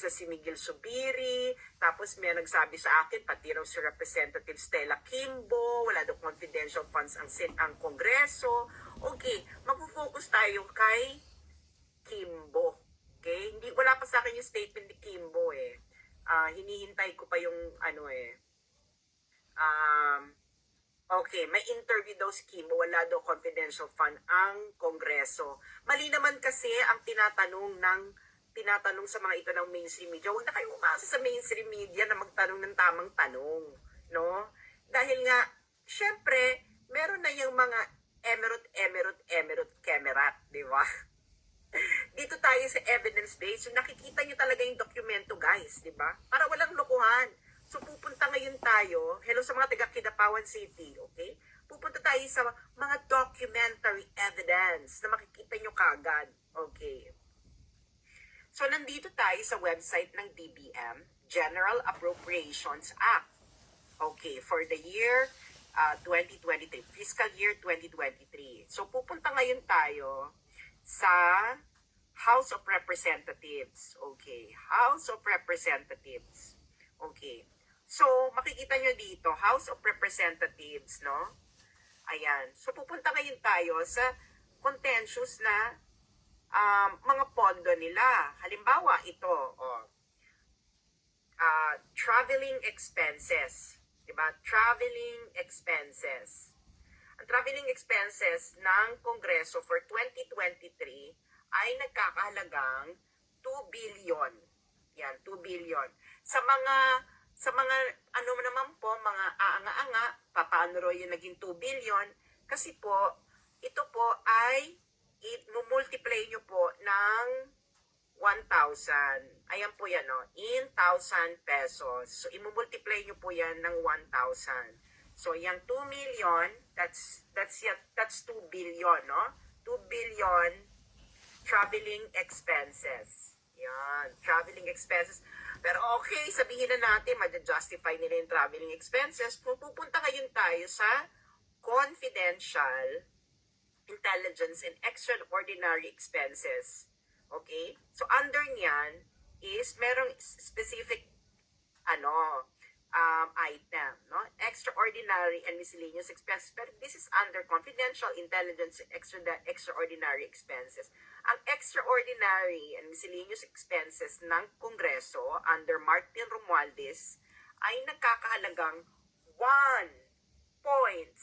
si Miguel Subiri, tapos may nagsabi sa akin, pati raw si Representative Stella Kimbo, wala daw confidential funds ang Kongreso. Okay, mag-focus tayo kay Kimbo. Okay? Wala pa sa akin yung statement ni Kimbo eh. Hinihintay ko pa yung okay, may interview daw si Kimbo, wala daw confidential fund ang Kongreso. Mali naman kasi ang tinatanong sa mga ito ng mainstream media. Huwag na kayong umasa sa mainstream media na magtanong ng tamang tanong, no? Dahil nga, syempre, meron na yung mga emerald, di ba? Dito tayo sa evidence-based. So, nakikita nyo talaga yung dokumento, guys, di ba? Para walang lokohan. So, pupunta ngayon tayo, hello sa mga taga Kidapawan City, okay? Pupunta tayo sa mga documentary evidence na makikita nyo kagad, okay? So, nandito tayo sa website ng DBM, General Appropriations Act. Okay, for the year 2023, fiscal year 2023. So, pupunta ngayon tayo sa House of Representatives. Okay, House of Representatives. Okay. So, makikita nyo dito, House of Representatives, no? Ayan. So, pupunta ngayon tayo sa contentious na mga pondo nila. Halimbawa, ito, traveling expenses. Diba? Traveling expenses. Ang traveling expenses ng Kongreso for 2023 ay nagkakahalagang 2 billion. Yan, 2 billion. Sa mga ano naman po, mga aanga-anga, paano ro yung naging 2 billion? Kasi po, ito po ay i-multiply nyo po ng 1,000. Ayan po yan, no? In 1,000 pesos. So, i-multiply nyo po yan ng 1,000. So, yung 2 million, that's 2 billion, no? 2 billion traveling expenses. Yan, traveling expenses. Pero okay, sabihin na natin, ma-justify nila yung traveling expenses. Pupunta ngayon tayo sa confidential, intelligence, and extraordinary expenses. Okay? So, under niyan is merong specific item, no? Extraordinary and miscellaneous expenses. Pero this is under confidential, intelligence, extraordinary expenses. Ang extraordinary and miscellaneous expenses ng Kongreso under Martin Romualdez ay nagkakahalagang 1.6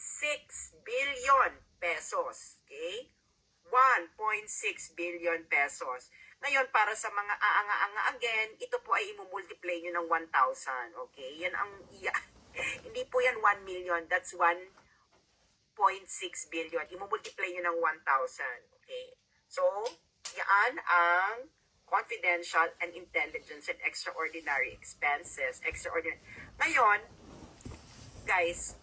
billion pesos. Okay? 1.6 billion pesos. Ngayon, para sa mga aanga-anga again, ito po ay imumultiply nyo ng 1,000. Okay? Yan ang, hindi po yan 1 million. That's 1.6 billion. Imumultiply nyo ng 1,000. Okay? So, yan ang confidential and intelligence and extraordinary expenses. Ngayon, guys,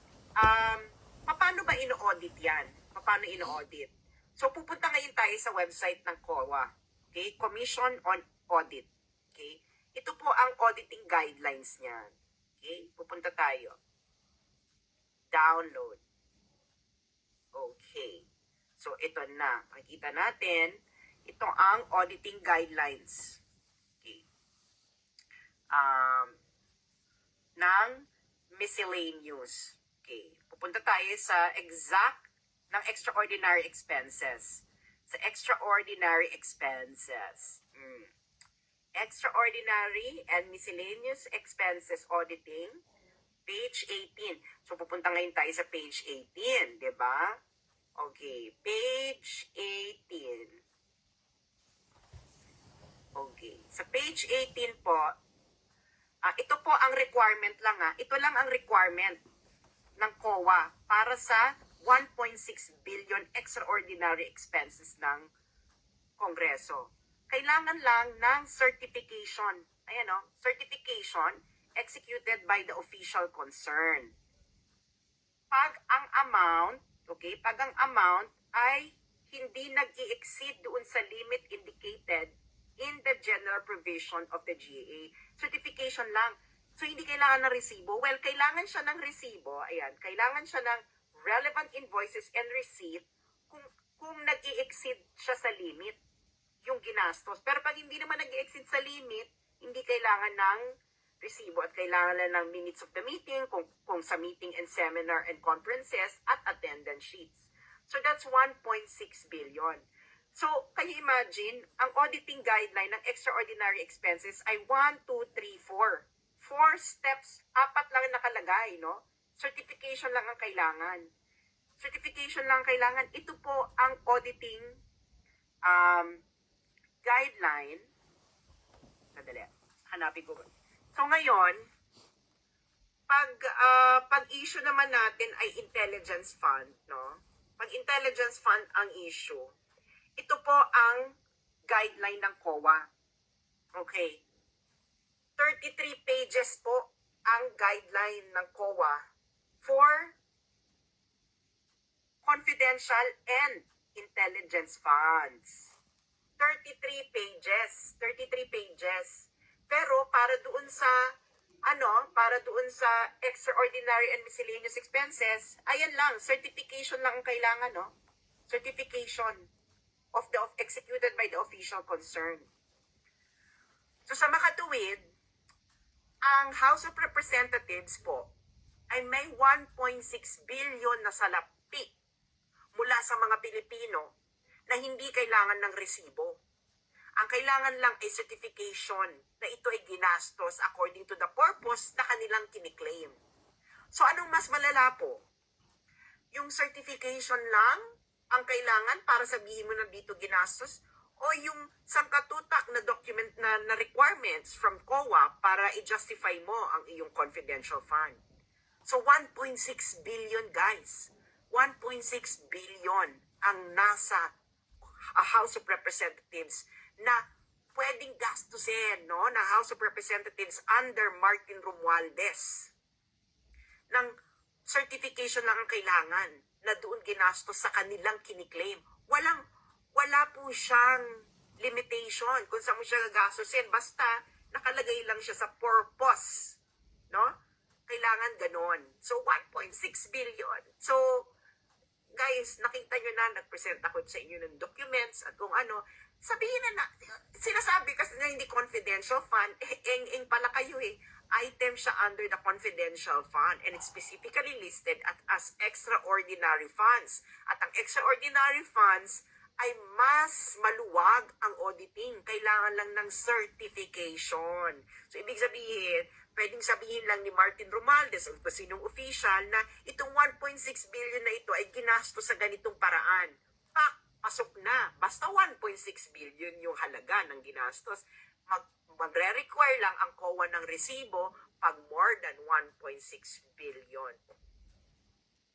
paano ba ino-audit yan? Paano ino-audit? So, pupunta ngayon tayo sa website ng COA. Okay? Commission on Audit. Okay? Ito po ang auditing guidelines niyan. Okay? Pupunta tayo. Download. Okay. So, ito na. Makikita natin, ito ang auditing guidelines. Okay. Ng miscellaneous. Okay. Pupunta tayo sa exact ng extraordinary expenses. Sa extraordinary expenses. Extraordinary and miscellaneous expenses auditing, page 18. So, pupunta ngayon tayo sa page 18, di ba? Okay, page 18. Okay, sa page 18 po, ito po ang requirement lang Ito lang ang requirement ng COA para sa 1.6 billion extraordinary expenses ng Kongreso. Kailangan lang ng certification. Ayan o, certification executed by the official concerned. Pag ang amount ay hindi nag-i-exceed doon sa limit indicated in the general provision of the GAA. Certification lang. So, hindi kailangan ng resibo. Well, kailangan siya ng resibo. Ayan, kailangan siya ng relevant invoices and receipt kung nag-i-exceed siya sa limit yung ginastos. Pero pag hindi naman nag-i-exceed sa limit, Hindi kailangan ng resibo at kailangan lang ng minutes of the meeting, kung sa meeting and seminar and conferences, at attendance sheets. So that's 1.6 billion. So, can you imagine, ang auditing guideline ng extraordinary expenses ay 1, 2, 3, 4. 4 steps, 4 lang nakalagay, no? Certification lang ang kailangan. Certification lang ang kailangan. Ito po ang auditing guideline. Sandali, hanapin ko. So, ngayon, pag issue naman natin ay intelligence fund, no? Pag intelligence fund ang issue, ito po ang guideline ng COA. Okay. 33 pages po ang guideline ng COA for confidential and intelligence funds. 33 pages. 33 pages. Pero para doon sa extraordinary and miscellaneous expenses, ayan lang, certification lang ang kailangan, no? Certification of executed by the official concerned. So sa makatuwid, ang House of Representatives po ay may 1.6 billion na salapi mula sa mga Pilipino na hindi kailangan ng resibo. Ang kailangan lang ay certification na ito ay ginastos according to the purpose na kanilang kiniklaim. So anong mas malala po? Yung certification lang ang kailangan para sabihin mo na dito ginastos, o yung sangkatutak na document na requirements from COA para i-justify mo ang iyong confidential fund. So 1.6 billion guys. 1.6 billion ang nasa House of Representatives na pwedeng gastusin, no, na House of Representatives under Martin Romualdez. Ng certification lang ang kailangan na doon ginastos sa kanilang kiniklaim. Wala po siyang limitation kung saan mo siya gagastusin. Basta nakalagay lang siya sa purpose. No? Kailangan ganon. So, 1.6 billion. So, guys, nakita nyo na, nag-present ako sa inyo ng documents at kung ano. Sabihin na sinasabi kasi na hindi confidential fund, eng pala kayo eh. Item siya under the confidential fund and it's specifically listed as extraordinary funds. At ang extraordinary funds ay mas maluwag ang auditing. Kailangan lang ng certification. So, ibig sabihin, pwedeng sabihin lang ni Martin Romualdez o sinong official na itong 1.6 billion na ito ay ginastos sa ganitong paraan. Pasok na. Basta 1.6 billion yung halaga ng ginastos. Magre-require lang ang COA ng resibo pag more than 1.6 billion.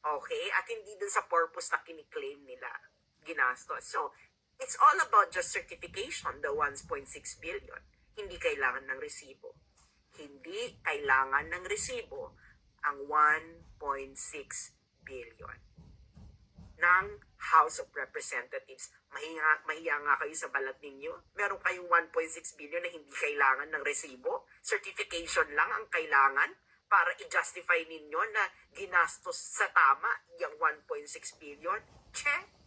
Okay? At hindi dun sa purpose na kiniklaim nila ginastos. So, it's all about just certification, the 1.6 billion. Hindi kailangan ng resibo. Hindi kailangan ng resibo ang 1.6 billion ng House of Representatives. Mahiya nga kayo sa balat ninyo. Meron kayong 1.6 billion na hindi kailangan ng resibo. Certification lang ang kailangan para i-justify ninyo na ginastos sa tama yung 1.6 billion. Che?